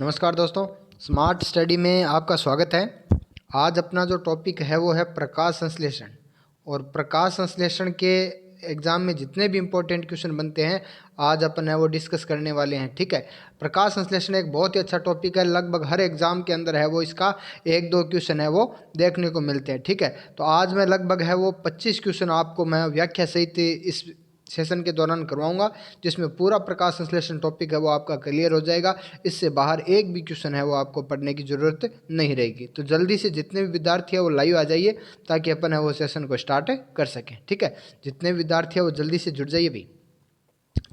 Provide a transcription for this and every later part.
नमस्कार दोस्तों, smart study में आपका स्वागत है। आज अपना जो टॉपिक है वो है प्रकाश संश्लेषण। और प्रकाश संश्लेषण के एग्ज़ाम में जितने भी इम्पोर्टेंट क्वेश्चन बनते हैं आज अपन है वो डिस्कस करने वाले हैं। ठीक है, प्रकाश संश्लेषण एक बहुत ही अच्छा टॉपिक है। लगभग हर एग्ज़ाम के अंदर है वो इसका एक दो क्वेश्चन है वो देखने को मिलते हैं। ठीक है, तो आज मैं लगभग है वो 25 क्वेश्चन आपको मैं व्याख्या सहित इस सेशन के दौरान करवाऊंगा, जिसमें पूरा प्रकाश संश्लेषण टॉपिक है वो आपका क्लियर हो जाएगा। इससे बाहर एक भी क्वेश्चन है वो आपको पढ़ने की ज़रूरत नहीं रहेगी। तो जल्दी से जितने भी विद्यार्थी है वो लाइव आ जाइए ताकि अपन है वो सेशन को स्टार्ट कर सकें। ठीक है, जितने विद्यार्थी है वो जल्दी से जुड़ जाइए भी।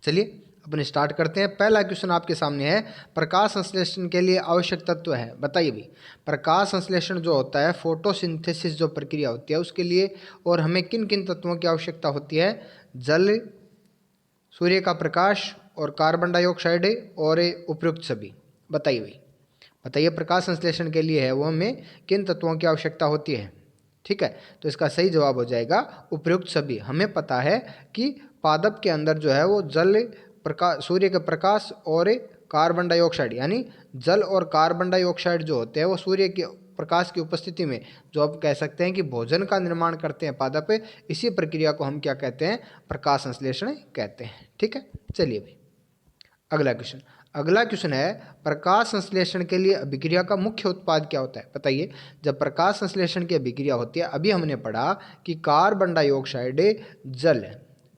चलिए अपन स्टार्ट करते हैं। पहला क्वेश्चन आपके सामने है, प्रकाश संश्लेषण के लिए आवश्यक तत्व है, बताइए भी। प्रकाश संश्लेषण जो होता है, फोटोसिंथेसिस जो प्रक्रिया होती है उसके लिए और हमें किन किन तत्वों की आवश्यकता होती है? जल, सूर्य का प्रकाश और कार्बन डाइऑक्साइड और उपयुक्त सभी। बताइए भाई, बताइए प्रकाश संश्लेषण के लिए है वो हमें किन तत्वों की आवश्यकता होती है? ठीक है, तो इसका सही जवाब हो जाएगा उपयुक्त सभी। हमें पता है कि पादप के अंदर जो है वो जल, प्रकाश, सूर्य का प्रकाश और कार्बन डाइऑक्साइड, यानी जल और कार्बन डाइऑक्साइड जो होते हैं वो सूर्य के प्रकाश की उपस्थिति में जो आप कह सकते हैं कि भोजन का निर्माण करते हैं पादप, इसी प्रक्रिया को हम क्या कहते हैं? प्रकाश संश्लेषण कहते हैं। ठीक है, चलिए भाई अगला क्वेश्चन है, प्रकाश संश्लेषण के लिए अभिक्रिया का मुख्य उत्पाद क्या होता है? बताइए। जब प्रकाश संश्लेषण की अभिक्रिया होती है, अभी हमने पढ़ा कि कार्बन डाइऑक्साइड, जल,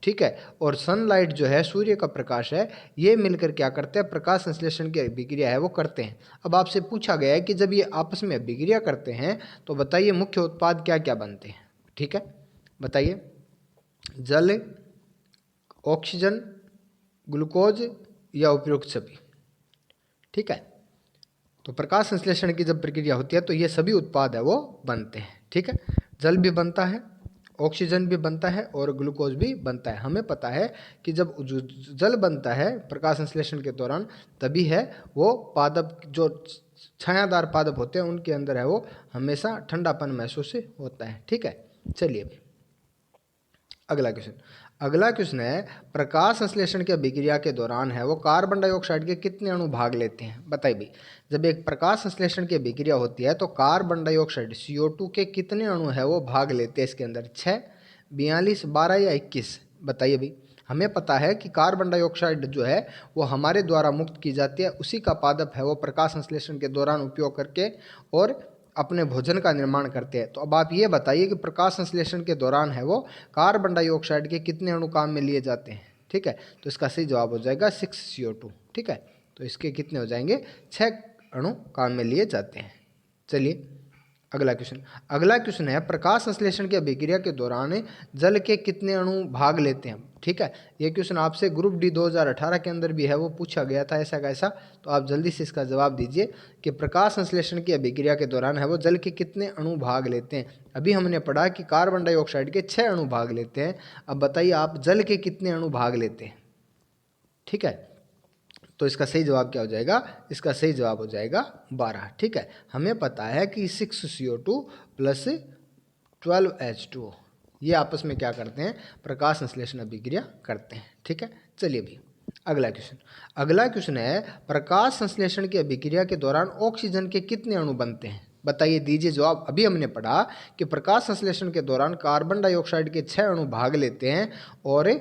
ठीक है, और सनलाइट जो है, सूर्य का प्रकाश है, ये मिलकर क्या करते हैं? प्रकाश संश्लेषण की अभिक्रिया है वो करते हैं। अब आपसे पूछा गया है कि जब ये आपस में अभिक्रिया करते हैं तो बताइए मुख्य उत्पाद क्या क्या बनते हैं? ठीक है, बताइए। जल, ऑक्सीजन, ग्लूकोज या उपयुक्त सभी। ठीक है, तो प्रकाश संश्लेषण की जब प्रक्रिया होती है तो ये सभी उत्पाद है वो बनते हैं। ठीक है, जल भी बनता है, ऑक्सीजन भी बनता है और ग्लूकोज भी बनता है। हमें पता है कि जब जल बनता है प्रकाश संश्लेषण के दौरान, तभी है वो पादप, जो छायादार पादप होते हैं उनके अंदर है वो हमेशा ठंडापन महसूस होता है। ठीक है, चलिए भाई अगला क्वेश्चन है, प्रकाश संश्लेषण की अभिक्रिया के दौरान है वो कार्बन डाइऑक्साइड के कितने अणु भाग लेते हैं? बताइए भाई। जब एक प्रकाश संश्लेषण की अभिक्रिया होती है तो कार्बन डाइऑक्साइड CO2 के कितने अणु है वो भाग लेते हैं इसके अंदर? 6, 42, 12 या 21? बताइए भाई। हमें पता है कि कार्बन डाइऑक्साइड जो है वो हमारे द्वारा मुक्त की जाती है, उसी का पादप है वो प्रकाश संश्लेषण के दौरान उपयोग करके और अपने भोजन का निर्माण करते हैं। तो अब आप ये बताइए कि प्रकाश संश्लेषण के दौरान है वो कार्बन डाइऑक्साइड के कितने अणु काम में लिए जाते हैं? ठीक है, तो इसका सही जवाब हो जाएगा 6 CO2। ठीक है, तो इसके कितने हो जाएंगे? 6 अणु काम में लिए जाते हैं। चलिए अगला क्वेश्चन है, प्रकाश संश्लेषण की अभिक्रिया के दौरान जल के कितने अणु भाग लेते हैं? ठीक है, ये क्वेश्चन आपसे ग्रुप डी 2018 के अंदर भी है वो पूछा गया था, ऐसा कैसा। तो आप जल्दी से इसका जवाब दीजिए कि प्रकाश संश्लेषण की अभिक्रिया के दौरान है वो जल के कितने अणु भाग लेते हैं? अभी हमने पढ़ा कि कार्बन डाइऑक्साइड के 6 अणु भाग लेते हैं। अब बताइए आप जल के कितने अणु भाग लेते हैं? ठीक है, तो इसका सही जवाब क्या हो जाएगा? इसका सही जवाब हो जाएगा 12। ठीक है, हमें पता है कि 6 CO2 प्लस 12 H2O ये आपस में क्या करते हैं? प्रकाश संश्लेषण अभिक्रिया करते हैं। ठीक है, चलिए भी अगला क्वेश्चन है, प्रकाश संश्लेषण की अभिक्रिया के दौरान ऑक्सीजन के कितने अणु बनते हैं? बताइए, दीजिए जवाब। अभी हमने पढ़ा कि प्रकाश संश्लेषण के दौरान कार्बन डाइऑक्साइड के 6 अणु भाग लेते हैं और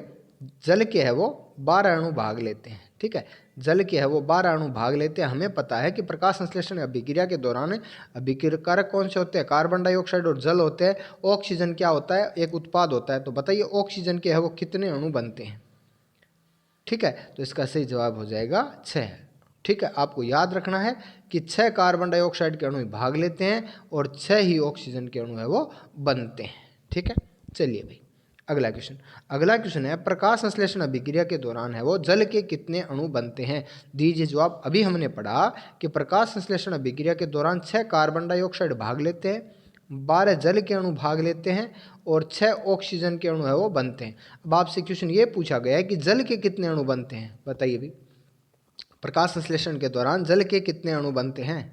जल के है वो 12 अणु भाग लेते हैं। ठीक है, जल के है वो 12 अणु भाग लेते हैं। हमें पता है कि प्रकाश संश्लेषण अभिक्रिया के दौरान अभिक्रियकारक कौन से होते हैं? कार्बन डाइऑक्साइड और जल होते हैं। ऑक्सीजन क्या होता है? एक उत्पाद होता है। तो बताइए ऑक्सीजन के है वो कितने अणु बनते हैं? ठीक है, तो इसका सही जवाब हो जाएगा 6। ठीक है, आपको याद रखना है कि 6 कार्बन डाइऑक्साइड के अणु भाग लेते हैं और 6 ही ऑक्सीजन के अणु है वो बनते हैं। ठीक है, चलिए भाई अगला क्वेश्चन है, प्रकाश संश्लेषण अभिक्रिया के दौरान है वो जल के कितने अणु बनते हैं? दीजिए जवाब। अभी हमने पढ़ा कि प्रकाश संश्लेषण अभिक्रिया के दौरान 6 कार्बन डाइऑक्साइड भाग लेते हैं, 12 जल के अणु भाग लेते हैं और 6 ऑक्सीजन के अणु है वो बनते हैं। अब आपसे क्वेश्चन ये पूछा गया है कि जल के कितने अणु बनते हैं? बताइए भी। प्रकाश संश्लेषण के दौरान जल के कितने अणु बनते हैं?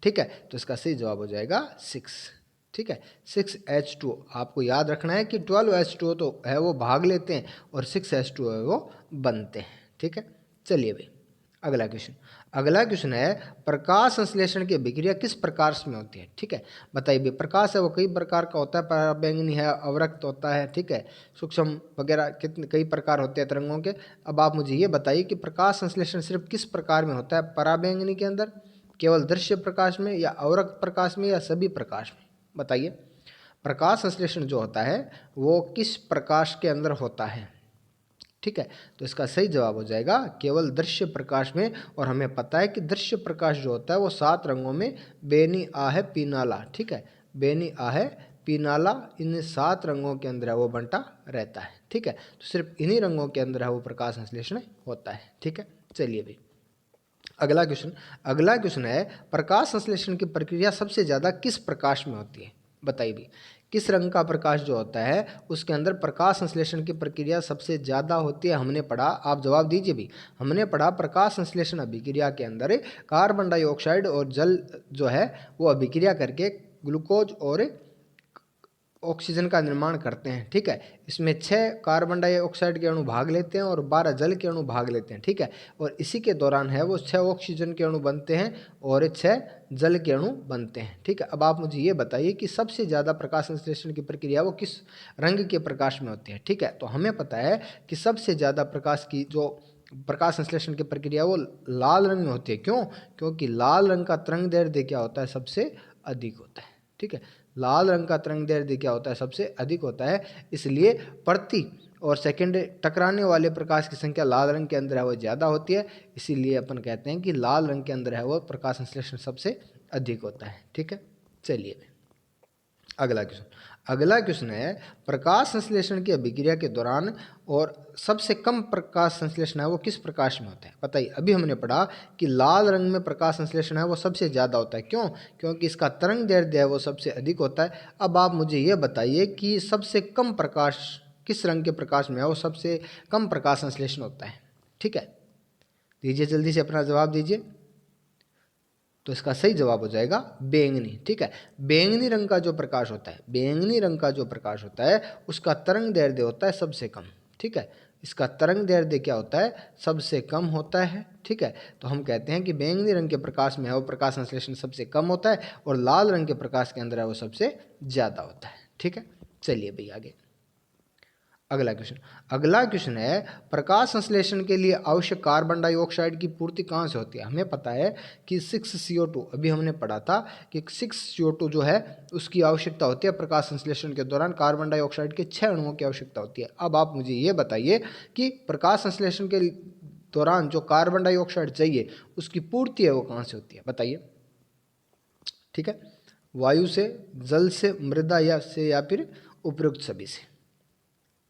ठीक है, तो इसका सही जवाब हो जाएगा 6। ठीक है, 6H2O। आपको याद रखना है कि 12H2O तो है वो भाग लेते हैं और 6H2O है वो बनते हैं। ठीक है, चलिए भाई अगला क्वेश्चन है प्रकाश संश्लेषण की अभिक्रिया किस प्रकार में होती है। ठीक है, बताइए भी प्रकाश है वो कई प्रकार का होता है, पराबैंगनी है, अवरक्त होता है, ठीक है, सूक्ष्म वगैरह कितने कई प्रकार होते हैं तरंगों के। अब आप मुझे ये बताइए कि प्रकाश संश्लेषण सिर्फ किस प्रकार में होता है, पराबैंगनी के अंदर, केवल दृश्य प्रकाश में, या अवरक्त प्रकाश में, या सभी प्रकाश में। बताइए प्रकाश संश्लेषण जो होता है वो किस प्रकाश के अंदर होता है। ठीक है, तो इसका सही जवाब हो जाएगा केवल दृश्य प्रकाश में। और हमें पता है कि दृश्य प्रकाश जो होता है वो 7 रंगों में बेनी, आहे, पीनाला, ठीक है, बेनी, आहे, पीनाला, इन 7 रंगों के अंदर है वो बंटा रहता है। ठीक है, तो सिर्फ इन्हीं रंगों के अंदर है वो प्रकाश संश्लेषण होता है। ठीक है, चलिए भाई अगला क्वेश्चन है प्रकाश संश्लेषण की प्रक्रिया सबसे ज़्यादा किस प्रकाश में होती है। बताइए भी किस रंग का प्रकाश जो होता है उसके अंदर प्रकाश संश्लेषण की प्रक्रिया सबसे ज़्यादा होती है। हमने पढ़ा, आप जवाब दीजिए भी, हमने पढ़ा प्रकाश संश्लेषण अभिक्रिया के अंदर कार्बन डाइऑक्साइड और जल जो है वो अभिक्रिया करके ग्लूकोज और ऑक्सीजन का निर्माण करते हैं। ठीक है, इसमें 6 कार्बन डाइऑक्साइड के अणु भाग लेते हैं और 12 जल के अणु भाग लेते हैं। ठीक है, और इसी के दौरान है वो 6 ऑक्सीजन के अणु बनते हैं और 6 जल के अणु बनते हैं। ठीक है, अब आप मुझे ये बताइए कि सबसे ज़्यादा प्रकाश संश्लेषण की प्रक्रिया वो किस रंग के प्रकाश में होती है। ठीक है, तो हमें पता है कि सबसे ज़्यादा प्रकाश की जो प्रकाश संश्लेषण की प्रक्रिया वो लाल रंग में होती है। क्यों? क्योंकि लाल रंग का तरंग दैर्ध्य क्या होता है, सबसे अधिक होता है। ठीक है, लाल रंग का तरंग दैर्ध्य क्या होता है, सबसे अधिक होता है, इसलिए प्रति और सेकंड टकराने वाले प्रकाश की संख्या लाल रंग के अंदर है वो ज़्यादा होती है। इसीलिए अपन कहते हैं कि लाल रंग के अंदर है वो प्रकाश संश्लेषण सबसे अधिक होता है। ठीक है, चलिए अगला क्वेश्चन है प्रकाश संश्लेषण की अभिक्रिया के दौरान और सबसे कम प्रकाश संश्लेषण है वो किस प्रकाश में होता है। बताइए, अभी हमने पढ़ा कि लाल रंग में प्रकाश संश्लेषण है वो सबसे ज़्यादा होता है। क्यों? क्योंकि इसका तरंग दैर्ध्य है वो सबसे अधिक होता है। अब आप मुझे ये बताइए कि सबसे कम प्रकाश किस रंग के प्रकाश में है वो सबसे कम प्रकाश संश्लेषण होता है। ठीक है, दीजिए जल्दी से अपना जवाब दीजिए। तो इसका सही जवाब हो जाएगा बैंगनी। ठीक है, बैंगनी रंग का जो प्रकाश होता है, बैंगनी रंग का जो प्रकाश होता है उसका तरंग दैर्ध्य होता है सबसे कम। ठीक है, इसका तरंग दैर्ध्य क्या होता है, सबसे कम होता है। ठीक है, तो हम कहते हैं कि बैंगनी रंग के प्रकाश में है वो प्रकाश संश्लेषण सबसे कम होता है और लाल रंग के प्रकाश के अंदर है वो सबसे ज़्यादा होता है। ठीक है, चलिए भाई आगे अगला क्वेश्चन है प्रकाश संश्लेषण के लिए आवश्यक कार्बन डाइऑक्साइड की पूर्ति कहाँ से होती है। हमें पता है कि 6CO2, अभी हमने पढ़ा था कि 6CO2 जो है उसकी आवश्यकता होती है प्रकाश संश्लेषण के दौरान। कार्बन डाइऑक्साइड के 6 अणुओं की आवश्यकता होती है। अब आप मुझे ये बताइए कि प्रकाश संश्लेषण के दौरान जो कार्बन डाइऑक्साइड चाहिए उसकी पूर्ति है वो कहाँ से होती है। बताइए। ठीक है, वायु से, जल से, मृदा या फिर उपयुक्त सभी से।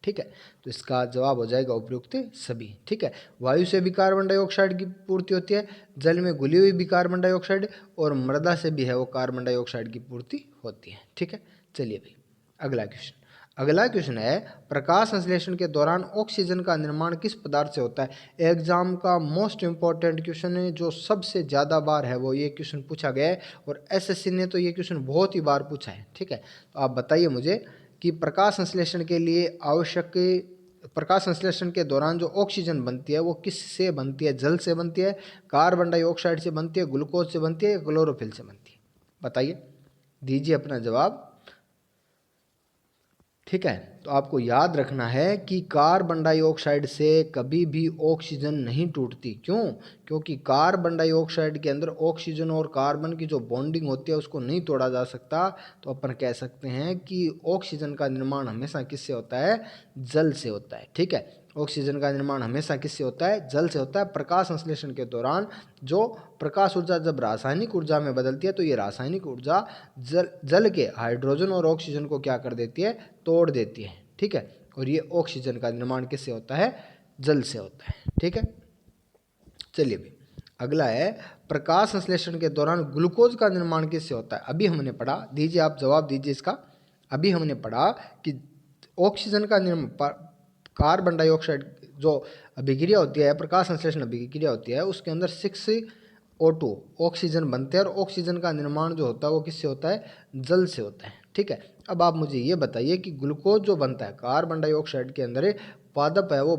ठीक है, तो इसका जवाब हो जाएगा उपयुक्त सभी। ठीक है, वायु से भी कार्बन डाइऑक्साइड की पूर्ति होती है, जल में घुली हुई भी कार्बन डाइऑक्साइड, और मृदा से भी है वो कार्बन डाइऑक्साइड की पूर्ति होती है। ठीक है, चलिए भाई अगला क्वेश्चन है प्रकाश संश्लेषण के दौरान ऑक्सीजन का निर्माण किस पदार्थ से होता है। एग्जाम का मोस्ट इंपॉर्टेंट क्वेश्चन है, जो सबसे ज़्यादा बार है वो ये क्वेश्चन पूछा गया है, और एसएससी ने तो ये क्वेश्चन बहुत ही बार पूछा है। ठीक है, तो आप बताइए मुझे कि प्रकाश संश्लेषण के लिए आवश्यक, प्रकाश संश्लेषण के दौरान जो ऑक्सीजन बनती है वो किस से बनती है। जल से बनती है, कार्बन डाइऑक्साइड से बनती है, ग्लूकोज से बनती है, या क्लोरोफिल से बनती है। बताइए, दीजिए अपना जवाब। ठीक है, तो आपको याद रखना है कि कार्बन डाइऑक्साइड से कभी भी ऑक्सीजन नहीं टूटती। क्यों? क्योंकि कार्बन डाइऑक्साइड के अंदर ऑक्सीजन और कार्बन की जो बॉन्डिंग होती है उसको नहीं तोड़ा जा सकता। तो अपन कह सकते हैं कि ऑक्सीजन का निर्माण हमेशा किससे होता है, जल से होता है। ठीक है, ऑक्सीजन का निर्माण हमेशा किससे होता है, जल से होता है। प्रकाश संश्लेषण के दौरान जो प्रकाश ऊर्जा जब रासायनिक ऊर्जा में बदलती है तो ये रासायनिक ऊर्जा जल के हाइड्रोजन और ऑक्सीजन को क्या कर देती है, तोड़ देती है। ठीक है, और ये ऑक्सीजन का निर्माण किससे होता है, जल से होता है। ठीक है, चलिए भाई अगला है प्रकाश संश्लेषण के दौरान ग्लूकोज का निर्माण किससे होता है। अभी हमने पढ़ा, दीजिए आप जवाब दीजिए इसका। अभी हमने पढ़ा कि ऑक्सीजन का निर्माण, कार्बन डाइऑक्साइड जो अभिक्रिया होती है, प्रकाश संश्लेषण अभिक्रिया होती है, उसके अंदर 6O2 ऑक्सीजन बनते हैं, और ऑक्सीजन का निर्माण जो होता है वो किससे होता है, जल से होता है। ठीक है, अब आप मुझे ये बताइए कि ग्लूकोज जो बनता है कार्बन डाइऑक्साइड के अंदर, पादप है वो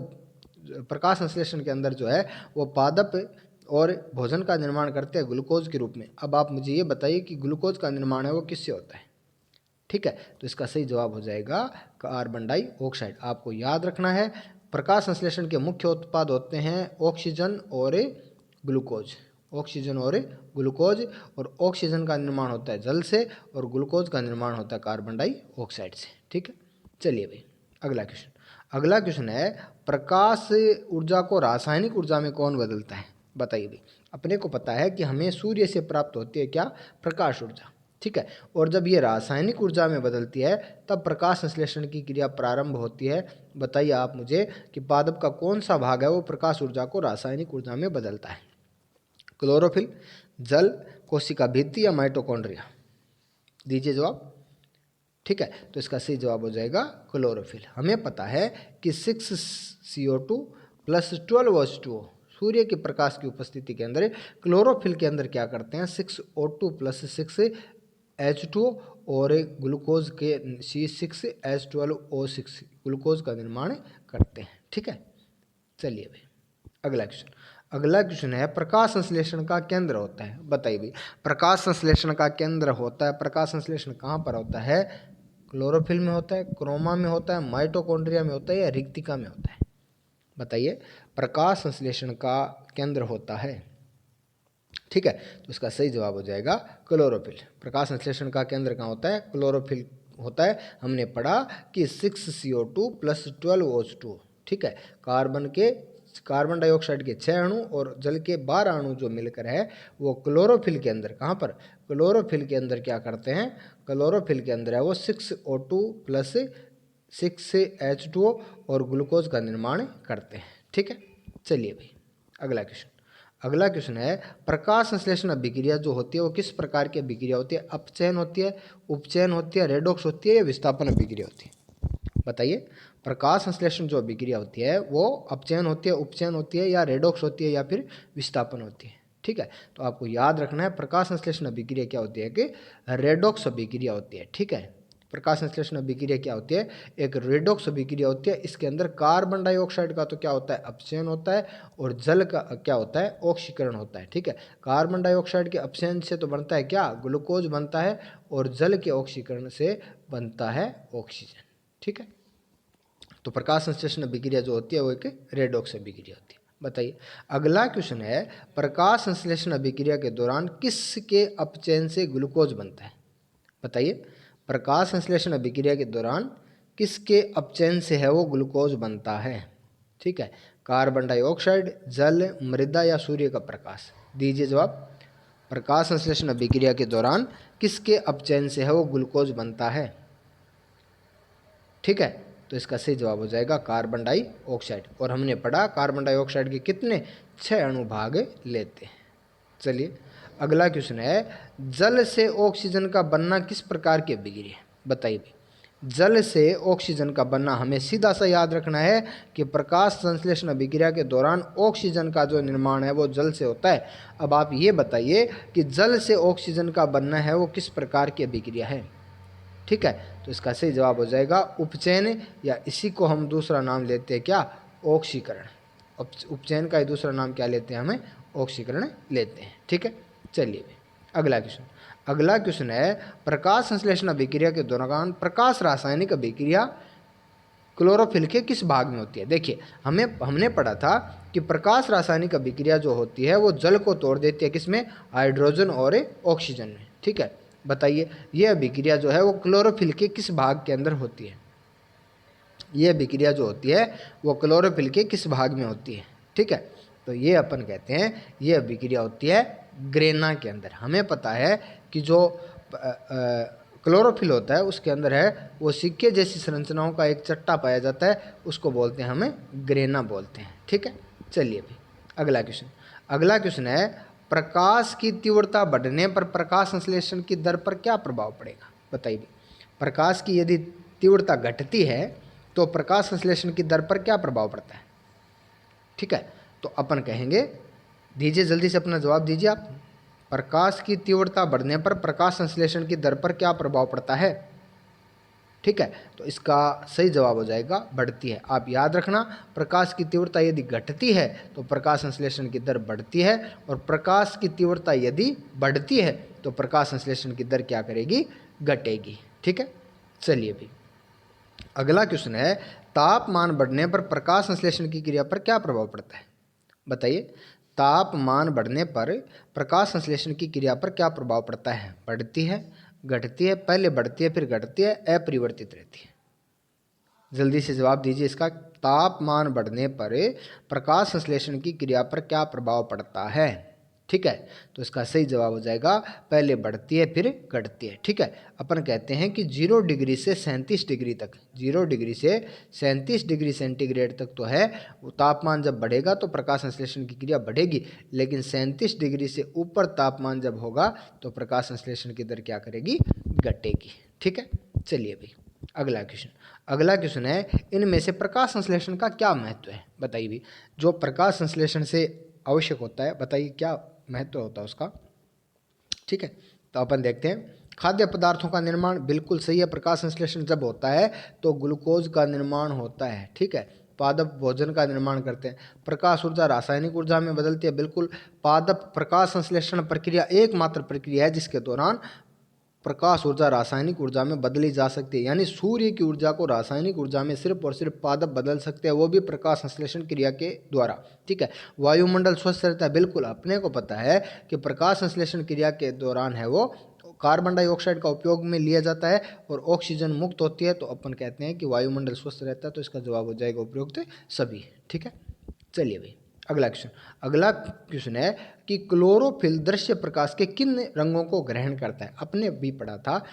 प्रकाश संश्लेषण के अंदर जो है वो पादप और भोजन का निर्माण करते हैं ग्लूकोज के रूप में। अब आप मुझे ये बताइए कि ग्लूकोज का निर्माण है वो किससे होता है? ठीक है, तो इसका सही जवाब हो जाएगा कार्बन डाइऑक्साइड। आपको याद रखना है प्रकाश संश्लेषण के मुख्य उत्पाद होते हैं ऑक्सीजन और ग्लूकोज। ऑक्सीजन और ग्लूकोज, और ऑक्सीजन का निर्माण होता है जल से और ग्लूकोज का निर्माण होता है कार्बन डाइऑक्साइड से। ठीक है, चलिए भाई अगला क्वेश्चन। अगला क्वेश्चन है प्रकाश ऊर्जा को रासायनिक ऊर्जा में कौन बदलता है? बताइए भाई। अपने को पता है कि हमें सूर्य से प्राप्त होती है क्या? प्रकाश ऊर्जा। ठीक है, और जब ये रासायनिक ऊर्जा में बदलती है तब प्रकाश संश्लेषण की क्रिया प्रारंभ होती है। बताइए आप मुझे कि पादप का कौन सा भाग है वो प्रकाश ऊर्जा को रासायनिक ऊर्जा में बदलता है? क्लोरोफिल, जल, कोशिका भित्ति या माइटोकॉन्ड्रिया? दीजिए जवाब। ठीक है, तो इसका सही जवाब हो जाएगा क्लोरोफिल। हमें पता है कि 6CO2 प्लस 12H2O सूर्य के प्रकाश की उपस्थिति के अंदर क्लोरोफिल के अंदर क्या करते हैं? 6O2 प्लस 6H2O और ग्लूकोज के C6H12O6 ग्लूकोज का निर्माण करते हैं। ठीक है, चलिए भाई अगला क्वेश्चन। अगला क्वेश्चन है प्रकाश संश्लेषण का केंद्र होता है। बताइए भाई, प्रकाश संश्लेषण का केंद्र होता है, प्रकाश संश्लेषण कहाँ पर होता है? क्लोरोफिल में होता है, क्रोमा में होता है, माइटोकॉन्ड्रिया में होता है या रिक्तिका में होता है? बताइए, प्रकाश संश्लेषण का केंद्र होता है। ठीक है, तो इसका सही जवाब हो जाएगा क्लोरोफिल। प्रकाश संश्लेषण का केंद्र कहाँ होता है? क्लोरोफिल होता है। हमने पढ़ा कि 6CO2 प्लस 12H2। ठीक है, कार्बन डाइऑक्साइड के 6 अणु और जल के 12 अणु जो मिलकर है वो क्लोरोफिल के अंदर, कहाँ पर? क्लोरोफिल के अंदर क्या करते हैं? क्लोरोफिल के अंदर है वो 6O2 प्लस 6H2O और ग्लूकोज का निर्माण करते हैं। ठीक है, चलिए भाई अगला क्वेश्चन। अगला क्वेश्चन है प्रकाश संश्लेषण अभिक्रिया जो होती है वो किस प्रकार की अभिक्रिया होती है? अपचयन होती है, उपचयन होती है, रेडॉक्स होती है या विस्थापन अभिक्रिया होती है? बताइए, प्रकाश संश्लेषण जो अभिक्रिया होती है वो अपचयन होती है, उपचयन होती है या रेडॉक्स होती है या फिर विस्थापन होती है? ठीक है, तो आपको याद रखना है प्रकाश संश्लेषण अभिक्रिया क्या होती है कि रेडॉक्स अभिक्रिया होती है। ठीक है, प्रकाश संश्लेषण अभिक्रिया क्या होती है? एक रेडॉक्स अभिक्रिया होती है। इसके अंदर कार्बन डाइऑक्साइड का तो क्या होता है? अपचयन होता है, और जल का क्या होता है? ऑक्सीकरण होता है। ठीक है, कार्बन डाइऑक्साइड के अपचयन से तो बनता है क्या? ग्लूकोज बनता है, और जल के ऑक्सीकरण से बनता है ऑक्सीजन। ठीक है, तो प्रकाश संश्लेषण अभिक्रिया जो होती है वो एक रेडॉक्स अभिक्रिया होती है। बताइए, अगला क्वेश्चन है प्रकाश संश्लेषण अभिक्रिया के दौरान किसके अपचयन से ग्लूकोज बनता है? बताइए, प्रकाश संश्लेषण अभिक्रिया के दौरान किसके अपचयन से है वो ग्लूकोज बनता है? ठीक है, कार्बन डाइऑक्साइड, जल, मृदा या सूर्य का प्रकाश? दीजिए जवाब। प्रकाश संश्लेषण अभिक्रिया के दौरान किसके अपचयन से है वो ग्लूकोज बनता है? ठीक है, तो इसका सही जवाब हो जाएगा कार्बन डाइऑक्साइड। और हमने पढ़ा कार्बन डाइऑक्साइड के कितने? 6 अणु भाग लेते हैं। चलिए अगला क्वेश्चन है जल से ऑक्सीजन का बनना किस प्रकार की अभिक्रिया है? बताइए भाई, जल से ऑक्सीजन का बनना हमें सीधा सा याद रखना है कि प्रकाश संश्लेषण अभिक्रिया के दौरान ऑक्सीजन का जो निर्माण है वो जल से होता है। अब आप ये बताइए कि जल से ऑक्सीजन का बनना है वो किस प्रकार की अभिक्रिया है? ठीक है, तो इसका सही जवाब हो जाएगा उपचयन, या इसी को हम दूसरा नाम लेते हैं क्या? ऑक्सीकरण। उपचयन का ही दूसरा नाम क्या लेते हैं? हमें ऑक्सीकरण लेते हैं। ठीक है, चलिए अगला क्वेश्चन। अगला क्वेश्चन है प्रकाश संश्लेषण अभिक्रिया के दौरान प्रकाश रासायनिक अभिक्रिया क्लोरोफिल के किस भाग में होती है? देखिए, हमने पढ़ा था कि प्रकाश रासायनिक अभिक्रिया जो होती है वो जल को तोड़ देती है, किसमें? हाइड्रोजन और ऑक्सीजन में। ठीक है, बताइए ये अभिक्रिया जो है वो क्लोरोफिल के किस भाग के अंदर होती है? ये अभिक्रिया जो होती है वो क्लोरोफिल के किस भाग में होती है? ठीक है, तो ये अपन कहते हैं ये अभिक्रिया होती है ग्रेना के अंदर। हमें पता है कि जो क्लोरोफिल होता है उसके अंदर है वो सिक्के जैसी संरचनाओं का एक चट्टा पाया जाता है, उसको बोलते हैं हमें ग्रेना बोलते हैं। ठीक है, चलिए भाई अगला क्वेश्चन। अगला क्वेश्चन है प्रकाश की तीव्रता बढ़ने पर प्रकाश संश्लेषण की दर पर क्या प्रभाव पड़ेगा? बताइए, प्रकाश की यदि तीव्रता घटती है तो प्रकाश संश्लेषण की दर पर क्या प्रभाव पड़ता है? ठीक है, तो अपन कहेंगे, दीजिए जल्दी से अपना जवाब दीजिए आप। प्रकाश की तीव्रता बढ़ने पर प्रकाश संश्लेषण की दर पर क्या प्रभाव पड़ता है? ठीक है, तो इसका सही जवाब हो जाएगा बढ़ती है। आप याद रखना, प्रकाश की तीव्रता यदि घटती है तो प्रकाश संश्लेषण की दर बढ़ती है, और प्रकाश की तीव्रता यदि बढ़ती है तो प्रकाश संश्लेषण की दर क्या करेगी, घटेगी। ठीक है, चलिए भाई अगला क्वेश्चन है, तापमान बढ़ने पर प्रकाश संश्लेषण की क्रिया पर क्या प्रभाव पड़ता है? बताइए, तापमान बढ़ने पर प्रकाश संश्लेषण की क्रिया पर क्या प्रभाव पड़ता है? बढ़ती है, घटती है, पहले बढ़ती है फिर घटती है, अपरिवर्तित रहती है? जल्दी से जवाब दीजिए इसका। तापमान बढ़ने पर प्रकाश संश्लेषण की क्रिया पर क्या प्रभाव पड़ता है? ठीक है, तो इसका सही जवाब हो जाएगा पहले बढ़ती है फिर घटती है। ठीक है, अपन कहते हैं कि 0 डिग्री से 37 डिग्री तक, 0 डिग्री से 37 डिग्री सेंटीग्रेड तक तो है, वो तापमान जब बढ़ेगा तो प्रकाश संश्लेषण की क्रिया बढ़ेगी, लेकिन 37 डिग्री से ऊपर तापमान जब होगा तो प्रकाश संश्लेषण की दर क्या करेगी, घटेगी। ठीक है, चलिए भाई अगला क्वेश्चन है, इनमें से प्रकाश संश्लेषण का क्या महत्व है? बताइए भी, जो प्रकाश संश्लेषण से आवश्यक होता है, बताइए क्या महत्व होता है उसका। ठीक है, तो अपन देखते हैं, खाद्य पदार्थों का निर्माण, बिल्कुल सही है। प्रकाश संश्लेषण जब होता है तो ग्लूकोज का निर्माण होता है। ठीक है, पादप भोजन का निर्माण करते हैं। प्रकाश ऊर्जा रासायनिक ऊर्जा में बदलती है, बिल्कुल। पादप प्रकाश संश्लेषण प्रक्रिया एकमात्र प्रक्रिया है जिसके दौरान प्रकाश ऊर्जा रासायनिक ऊर्जा में बदली जा सकती है, यानी सूर्य की ऊर्जा को रासायनिक ऊर्जा में सिर्फ और सिर्फ पादप बदल सकते हैं, वो भी प्रकाश संश्लेषण क्रिया के द्वारा। ठीक है, वायुमंडल स्वस्थ रहता है, बिल्कुल अपने को पता है कि प्रकाश संश्लेषण क्रिया के दौरान है वो कार्बन डाइऑक्साइड का उपयोग में लिया जाता है और ऑक्सीजन मुक्त होती है, तो अपन कहते हैं कि वायुमंडल स्वस्थ रहता है, तो इसका जवाब हो जाएगा उपयुक्त सभी। ठीक है, चलिए भाई अगला क्वेश्चन है कि क्लोरोफिल दृश्य प्रकाश के किन रंगों को ग्रहण करता है? अपने भी पढ़ा था,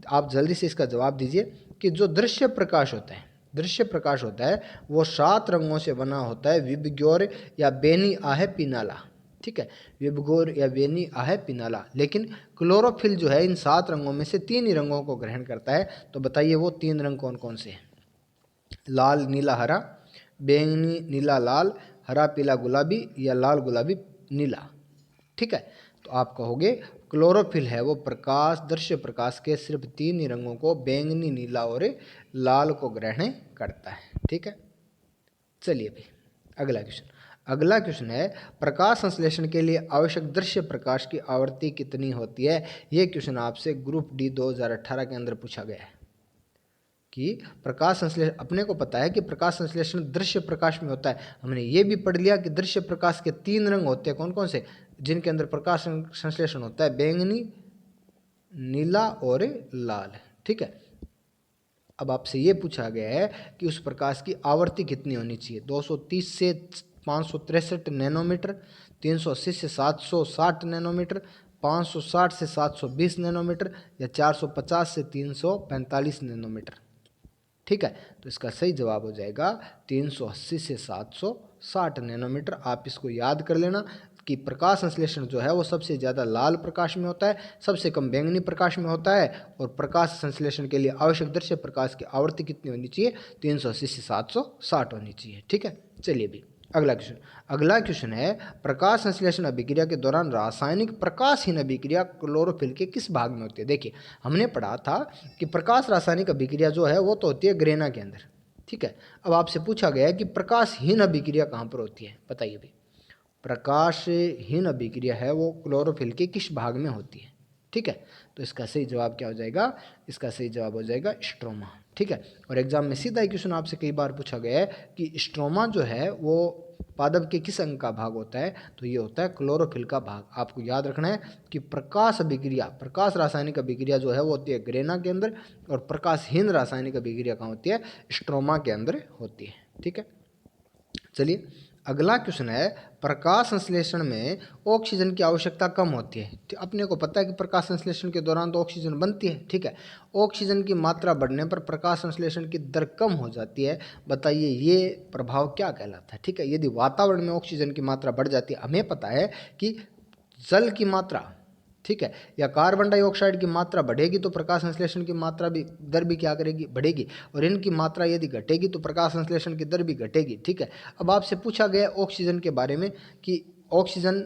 आप जल्दी से इसका जवाब दीजिए कि जो दृश्य प्रकाश होता है वो 7 रंगों से बना होता है, विबग्योर या बेनी आहे पिनाला। ठीक है, विबगोर या बेनी आहे पिनाला, लेकिन क्लोरोफिल जो है इन 7 रंगों में से 3 ही रंगों को ग्रहण करता है। तो बताइए वो 3 रंग कौन कौन से हैं? लाल नीला हरा, बैंगनी नीला लाल, हरा पीला गुलाबी, या लाल गुलाबी नीला। ठीक है, तो आप कहोगे क्लोरोफिल है वो प्रकाश, दृश्य प्रकाश के सिर्फ 3 ही रंगों को, बैंगनी नीला और लाल को ग्रहण करता है। ठीक है, चलिए भाई अगला क्वेश्चन है, प्रकाश संश्लेषण के लिए आवश्यक दृश्य प्रकाश की आवृत्ति कितनी होती है? ये क्वेश्चन आपसे ग्रुप डी 2018 के अंदर पूछा गया है कि प्रकाश संश्लेषण, अपने को पता है कि प्रकाश संश्लेषण दृश्य प्रकाश में होता है। हमने ये भी पढ़ लिया कि दृश्य प्रकाश के 3 रंग होते हैं, कौन कौन से, जिनके अंदर प्रकाश संश्लेषण होता है, बैंगनी, नीला और लाल। ठीक है, अब आपसे ये पूछा गया है कि उस प्रकाश की आवृत्ति कितनी होनी चाहिए? 230 से 563 नैनोमीटर, 380 से 760 नैनोमीटर, 560 से 720 नैनोमीटर, या 450 से 345 नैनोमीटर। ठीक है, तो इसका सही जवाब हो जाएगा 380 से 760 नैनोमीटर। आप इसको याद कर लेना कि प्रकाश संश्लेषण जो है वो सबसे ज़्यादा लाल प्रकाश में होता है, सबसे कम बैंगनी प्रकाश में होता है, और प्रकाश संश्लेषण के लिए आवश्यक दृश्य प्रकाश की आवृत्ति कितनी होनी चाहिए? 380 से 760 होनी चाहिए। ठीक है, चलिए भी अगला क्वेश्चन है, प्रकाश संश्लेषण अभिक्रिया के दौरान रासायनिक प्रकाशहीन अभिक्रिया क्लोरोफिल के किस भाग में होती है? देखिए, हमने पढ़ा था कि प्रकाश रासायनिक अभिक्रिया जो है वो तो होती है ग्रेना के अंदर। ठीक है, अब आपसे पूछा गया है कि प्रकाशहीन अभिक्रिया कहाँ पर होती है? बताइए भाई, प्रकाशहीन अभिक्रिया है वो क्लोरोफिल के किस भाग में होती है? ठीक है, तो इसका सही जवाब क्या हो जाएगा? इसका सही जवाब हो जाएगा स्ट्रोमा। ठीक है, और एग्जाम में सीधा क्वेश्चन आपसे कई बार पूछा गया है कि स्ट्रोमा जो है वो पादप के किस अंग का भाग होता है? तो ये होता है क्लोरोफिल का भाग। आपको याद रखना है कि प्रकाश अभिक्रिया, प्रकाश रासायनिक अभिक्रिया जो है वो होती है ग्रेना के अंदर, और प्रकाशहीन रासायनिक अभिक्रिया कहाँ होती है? स्ट्रोमा के अंदर होती है। ठीक है, चलिए अगला क्वेश्चन है, प्रकाश संश्लेषण में ऑक्सीजन की आवश्यकता कम होती है। तो अपने को पता है कि प्रकाश संश्लेषण के दौरान तो ऑक्सीजन बनती है। ठीक है, ऑक्सीजन की मात्रा बढ़ने पर प्रकाश संश्लेषण की दर कम हो जाती है। बताइए ये प्रभाव क्या कहलाता है? ठीक है, यदि वातावरण में ऑक्सीजन की मात्रा बढ़ जाती है, हमें पता है कि जल की मात्रा, ठीक है, या कार्बन डाइऑक्साइड की मात्रा बढ़ेगी तो प्रकाश संश्लेषण की मात्रा भी, दर भी क्या करेगी? बढ़ेगी, और इनकी मात्रा यदि घटेगी तो प्रकाश संश्लेषण की दर भी घटेगी। ठीक है, अब आपसे पूछा गया ऑक्सीजन के बारे में कि ऑक्सीजन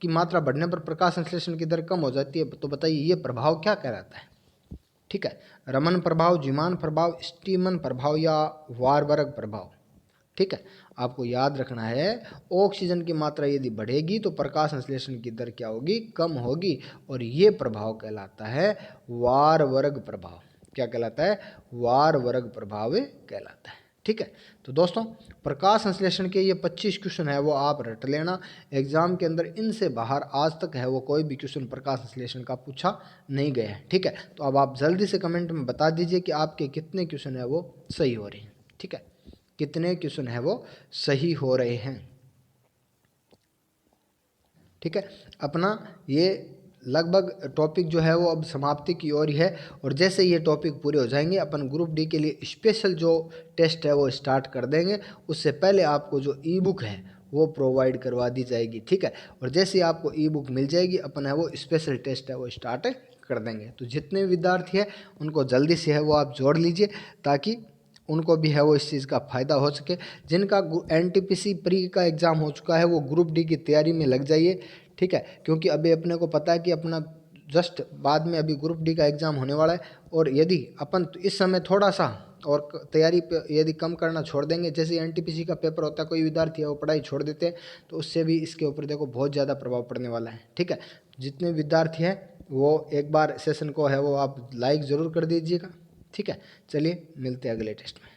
की मात्रा बढ़ने पर प्रकाश संश्लेषण की दर कम हो जाती है, तो बताइए ये प्रभाव क्या कहलाता है? ठीक है, रमन प्रभाव, जीमान प्रभाव, स्टीमन प्रभाव या वारबर्ग प्रभाव। ठीक है, आपको याद रखना है ऑक्सीजन की मात्रा यदि बढ़ेगी तो प्रकाश संश्लेषण की दर क्या होगी, कम होगी, और ये प्रभाव कहलाता है वारवर्ग प्रभाव। क्या कहलाता है, वारवर्ग प्रभाव कहलाता है। ठीक है, तो दोस्तों प्रकाश संश्लेषण के ये 25 क्वेश्चन है वो आप रट लेना, एग्जाम के अंदर इनसे बाहर आज तक है वो कोई भी क्वेश्चन प्रकाश संश्लेषण का पूछा नहीं गया है। ठीक है, तो अब आप जल्दी से कमेंट में बता दीजिए कि आपके कितने क्वेश्चन है वो सही हो रहे हैं। ठीक है, कितने क्वेश्चन है वो सही हो रहे हैं। ठीक है, अपना ये लगभग टॉपिक जो है वो अब समाप्ति की ओर ही है, और जैसे ये टॉपिक पूरे हो जाएंगे अपन ग्रुप डी के लिए स्पेशल जो टेस्ट है वो स्टार्ट कर देंगे। उससे पहले आपको जो ई बुक है वो प्रोवाइड करवा दी जाएगी। ठीक है, और जैसे आपको ई बुक मिल जाएगी अपन है वो स्पेशल टेस्ट है वो स्टार्ट कर देंगे। तो जितने विद्यार्थी हैं उनको जल्दी से है वो आप जोड़ लीजिए, ताकि उनको भी है वो इस चीज़ का फ़ायदा हो सके। जिनका एनटीपीसी प्री का एग्ज़ाम हो चुका है वो ग्रुप डी की तैयारी में लग जाइए। ठीक है, क्योंकि अभी अपने को पता है कि अपना जस्ट बाद में अभी ग्रुप डी का एग्ज़ाम होने वाला है, और यदि अपन इस समय थोड़ा सा और तैयारी पे यदि कम करना छोड़ देंगे, जैसे एनटीपीसी का पेपर होता है कोई विद्यार्थी है वो पढ़ाई छोड़ देते हैं, तो उससे भी इसके ऊपर देखो बहुत ज़्यादा प्रभाव पड़ने वाला है। ठीक है, जितने विद्यार्थी हैं वो एक बार सेशन को है वो आप लाइक ज़रूर कर दीजिएगा। ठीक है, चलिए मिलते हैं अगले टेस्ट में।